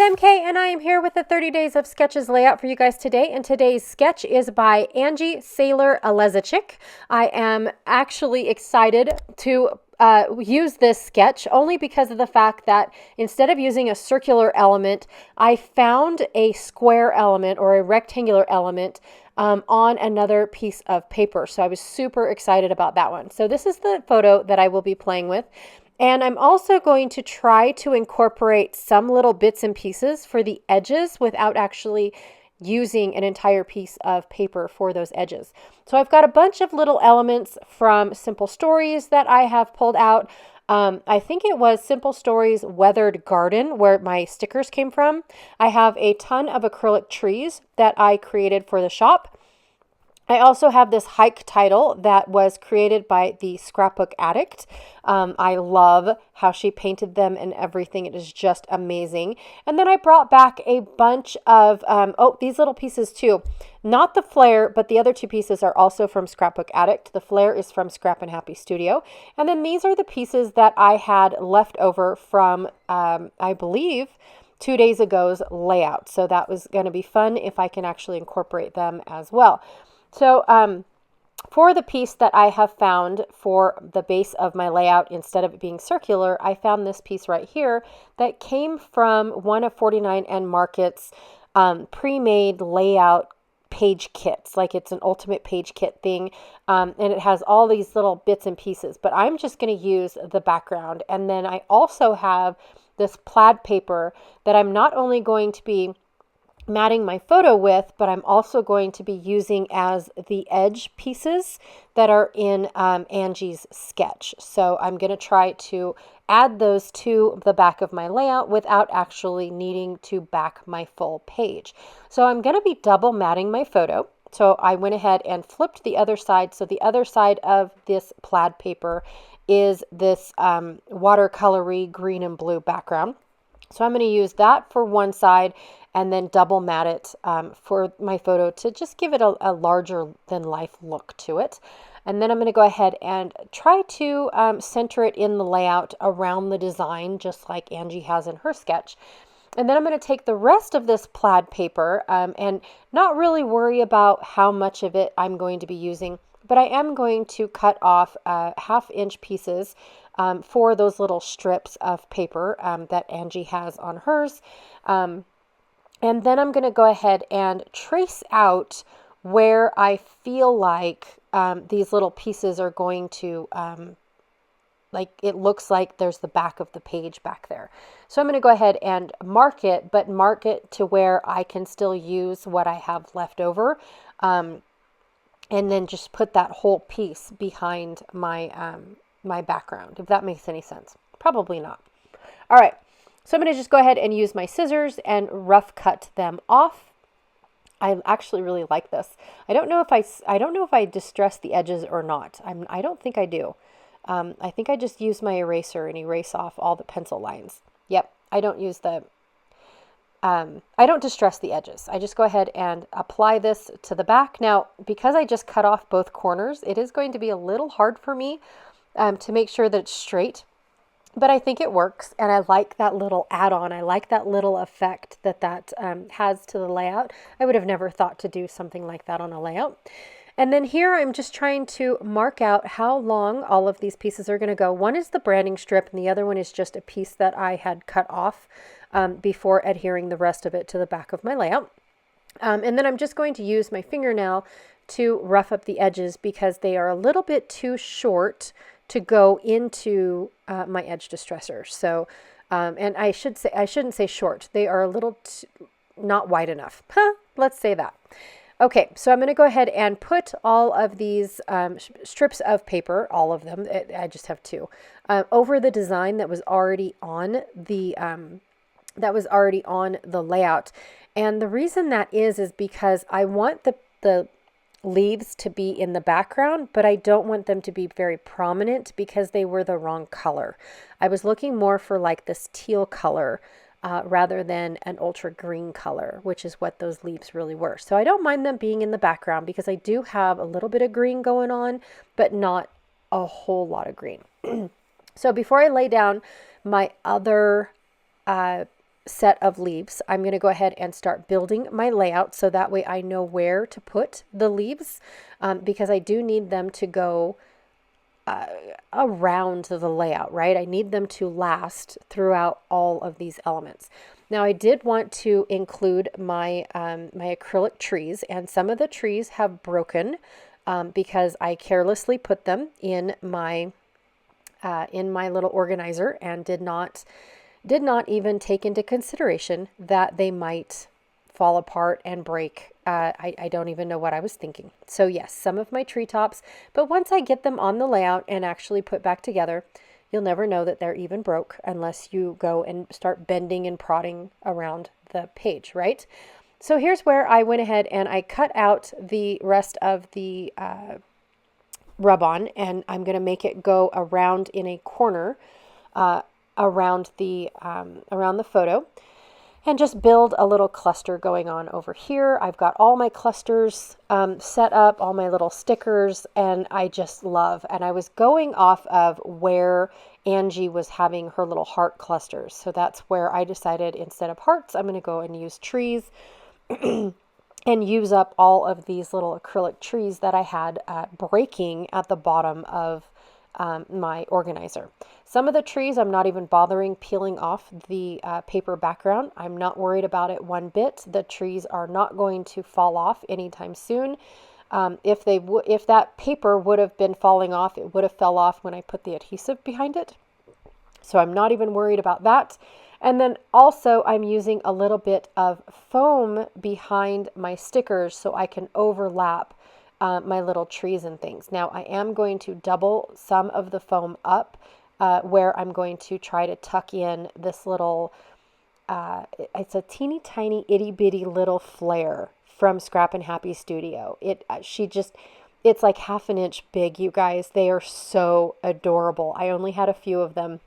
MK, and I am here with the 30 Days of Sketches layout for you guys today. And today's sketch is by Angie Saylor Aleszczyk. I am actually excited to use this sketch only because of the fact that instead of using a circular element, I found a square element or a rectangular element on another piece of paper. So I was super excited about that one. So this is the photo that I will be playing with. And I'm also going to try to incorporate some little bits and pieces for the edges without actually using an entire piece of paper for those edges. So I've got a bunch of little elements from Simple Stories that I have pulled out. I think it was Simple Stories Weathered Garden where my stickers came from. I have a ton of acrylic trees that I created for the shop. I also have this hike title that was created by the Scrapbook Addict. I love how she painted them and everything. It is just amazing. And then I brought back a bunch of, these little pieces too. Not the flare, but the other two pieces are also from Scrapbook Addict. The flare is from Scrap and Happy Studio. And then these are the pieces that I had left over from, I believe, 2 days ago's layout. So that was going to be fun if I can actually incorporate them as well. So for the piece that I have found for the base of my layout, instead of it being circular, I found this piece right here that came from one of 49 and Market's pre-made layout page kits. Like it's an ultimate page kit thing, and it has all these little bits and pieces. But I'm just going to use the background. And then I also have this plaid paper that I'm not only going to be matting my photo with, but I'm also going to be using as the edge pieces that are in Angie's sketch. So I'm going to try to add those to the back of my layout without actually needing to back my full page. So I'm going to be double matting my photo. So I went ahead and flipped the other side. So the other side of this plaid paper is this watercolory green and blue background. So I'm going to use that for one side and then double mat it for my photo to just give it a larger than life look to it. And then I'm going to go ahead and try to center it in the layout around the design, just like Angie has in her sketch. And then I'm going to take the rest of this plaid paper and not really worry about how much of it I'm going to be using, but I am going to cut off 1/2-inch pieces for those little strips of paper that Angie has on hers. And then I'm going to go ahead and trace out where I feel like these little pieces are going to, like it looks like there's the back of the page back there. So I'm going to go ahead and mark it, but mark it to where I can still use what I have left over. And then just put that whole piece behind my, my background, if that makes any sense. Probably not. All right. So I'm going to just go ahead and use my scissors and rough cut them off. I actually really like this. I don't know if I distress the edges or not. I don't think I do. I think I just use my eraser and erase off all the pencil lines. Yep, I don't use I don't distress the edges. I just go ahead and apply this to the back. Now, because I just cut off both corners, it is going to be a little hard for me to make sure that it's straight. But I think it works, and I like that little add-on. I like that little effect that has to the layout. I would have never thought to do something like that on a layout. And then here I'm just trying to mark out how long all of these pieces are going to go. One is the branding strip, and the other one is just a piece that I had cut off before adhering the rest of it to the back of my layout. And then I'm just going to use my fingernail to rough up the edges because they are a little bit too short to go into my edge distressor. So, and I shouldn't say short. They are a little not wide enough. Let's say that. Okay, so I'm going to go ahead and put all of these strips of paper, all of them, I just have 2, over the design that was already on the layout. And the reason that is because I want the leaves to be in the background, but I don't want them to be very prominent because they were the wrong color. I was looking more for like this teal color rather than an ultra green color, which is what those leaves really were. So I don't mind them being in the background because I do have a little bit of green going on, but not a whole lot of green. So before I lay down my other set of leaves, I'm going to go ahead and start building my layout so that way I know where to put the leaves, because I do need them to go around the layout, right? I need them to last throughout all of these elements. Now, I did want to include my my acrylic trees, and some of the trees have broken because I carelessly put them in my little organizer and did not even take into consideration that they might fall apart and break. I don't even know what I was thinking. So yes, some of my treetops, but once I get them on the layout and actually put back together, you'll never know that they're even broke unless you go and start bending and prodding around the page, right? So here's where I went ahead and I cut out the rest of the rub-on, and I'm going to make it go around in a corner around the photo, and just build a little cluster going on over here. I've got all my clusters set up, all my little stickers, and I just love, and I was going off of where Angie was having her little heart clusters. So that's where I decided instead of hearts, I'm going to go and use trees and use up all of these little acrylic trees that I had breaking at the bottom of my organizer. Some of the trees I'm not even bothering peeling off the paper background. I'm not worried about it one bit. The trees are not going to fall off anytime soon. If that paper would have been falling off, it would have fell off when I put the adhesive behind it. So I'm not even worried about that. And then also I'm using a little bit of foam behind my stickers so I can overlap my little trees and things. Now I am going to double some of the foam up where I'm going to try to tuck in this little, it's a teeny tiny itty bitty little flare from Scrap and Happy Studio. It's like half an inch big, you guys. They are so adorable. I only had a few of them,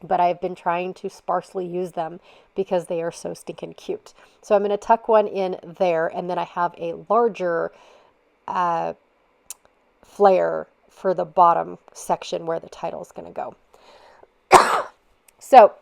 but I've been trying to sparsely use them because they are so stinking cute. So I'm going to tuck one in there, and then I have a larger flare for the bottom section where the title is going to go. So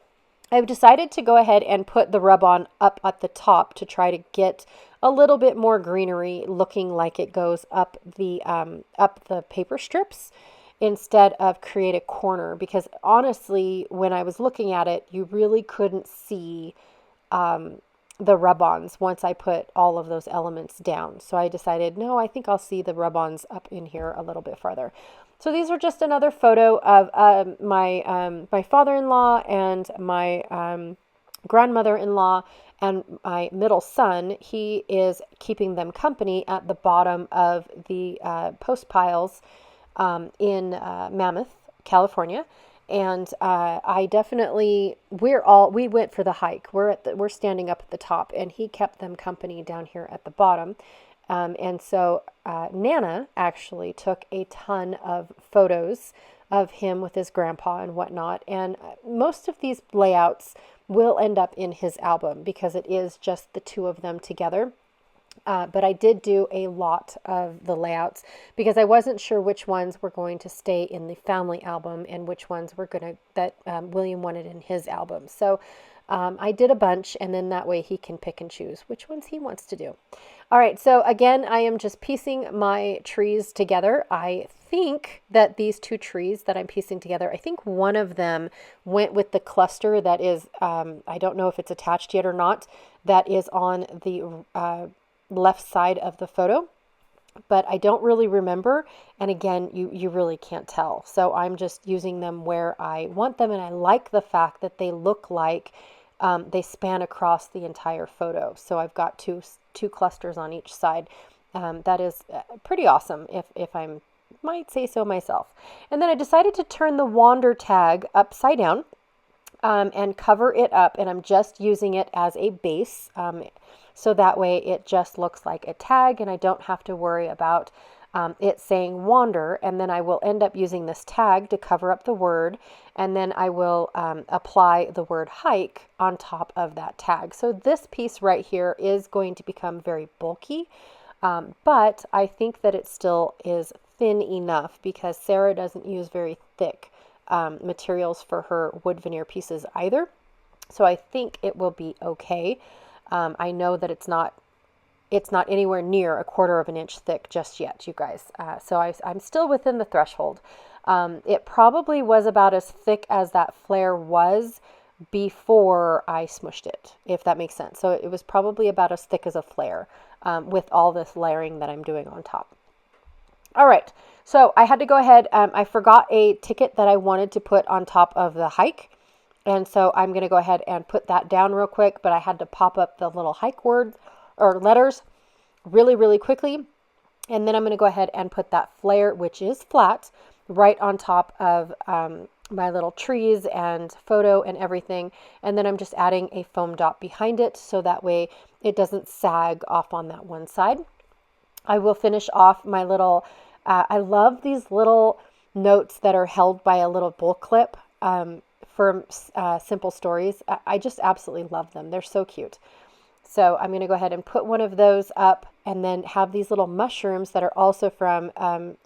I've decided to go ahead and put the rub-on up at the top to try to get a little bit more greenery, looking like it goes up the paper strips instead of create a corner, because honestly, when I was looking at it, you really couldn't see the rub-ons once I put all of those elements down. So I decided, no, I think I'll see the rub-ons up in here a little bit farther. So these are just another photo of my father-in-law and my grandmother-in-law and my middle son. He is keeping them company at the bottom of the post piles in Mammoth, California. And I definitely, we went for the hike. We're standing up at the top, and he kept them company down here at the bottom. And so Nana actually took a ton of photos of him with his grandpa and whatnot. And most of these layouts will end up in his album because it is just the two of them together. But I did do a lot of the layouts because I wasn't sure which ones were going to stay in the family album and which ones were that William wanted in his album. So I did a bunch, and then that way he can pick and choose which ones he wants to do. All right, so again, I am just piecing my trees together. I think that these two trees that I'm piecing together, I think one of them went with the cluster that is, I don't know if it's attached yet or not, that is on the left side of the photo, but I don't really remember. And again, you really can't tell. So I'm just using them where I want them, and I like the fact that they look like they span across the entire photo. So I've got two clusters on each side. That is pretty awesome, if I might say so myself. And then I decided to turn the Wander tag upside down and cover it up, and I'm just using it as a base. So that way it just looks like a tag, and I don't have to worry about it saying Wander. And then I will end up using this tag to cover up the word, and then I will apply the word hike on top of that tag. So this piece right here is going to become very bulky, but I think that it still is thin enough because Sarah doesn't use very thick materials for her wood veneer pieces either. So I think it will be okay. I know that it's not anywhere near 1/4 of an inch thick just yet, you guys. So I'm still within the threshold. It probably was about as thick as that flare was before I smushed it, if that makes sense. So it was probably about as thick as a flare with all this layering that I'm doing on top. All right, so I had to go ahead. I forgot a ticket that I wanted to put on top of the hike. And so I'm going to go ahead and put that down real quick, but I had to pop up the little hike words or letters really, really quickly. And then I'm going to go ahead and put that flare, which is flat, right on top of my little trees and photo and everything. And then I'm just adding a foam dot behind it so that way it doesn't sag off on that one side. I will finish off my little, I love these little notes that are held by a little bull clip from Simple Stories. I just absolutely love them. They're so cute. So I'm going to go ahead and put one of those up and then have these little mushrooms that are also from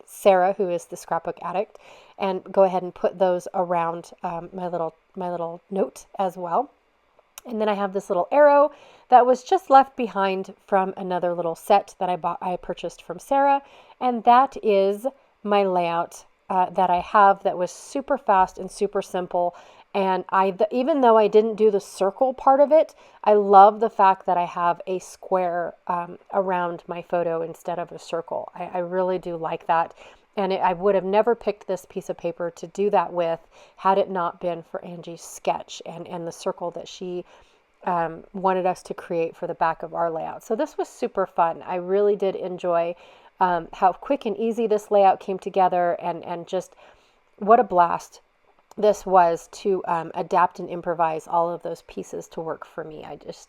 Sarah, who is the scrapbook addict, and go ahead and put those around my little note as well. And then I have this little arrow that was just left behind from another little set that I purchased from Sarah. And that is my layout that I have that was super fast and super simple. And even though I didn't do the circle part of it, I love the fact that I have a square around my photo instead of a circle. I really do like that. And I would have never picked this piece of paper to do that with had it not been for Angie's sketch and the circle that she wanted us to create for the back of our layout. So this was super fun. I really did enjoy how quick and easy this layout came together, and just what a blast this was to adapt and improvise all of those pieces to work for me.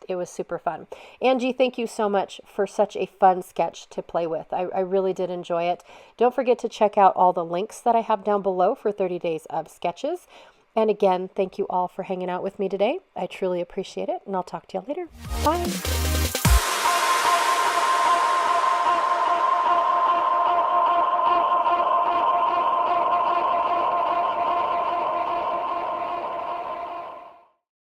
It was super fun. Angie, thank you so much for such a fun sketch to play with. I really did enjoy it. Don't forget to check out all the links that I have down below for 30 days of sketches. And again, thank you all for hanging out with me today. I truly appreciate it, and I'll talk to you later. Bye.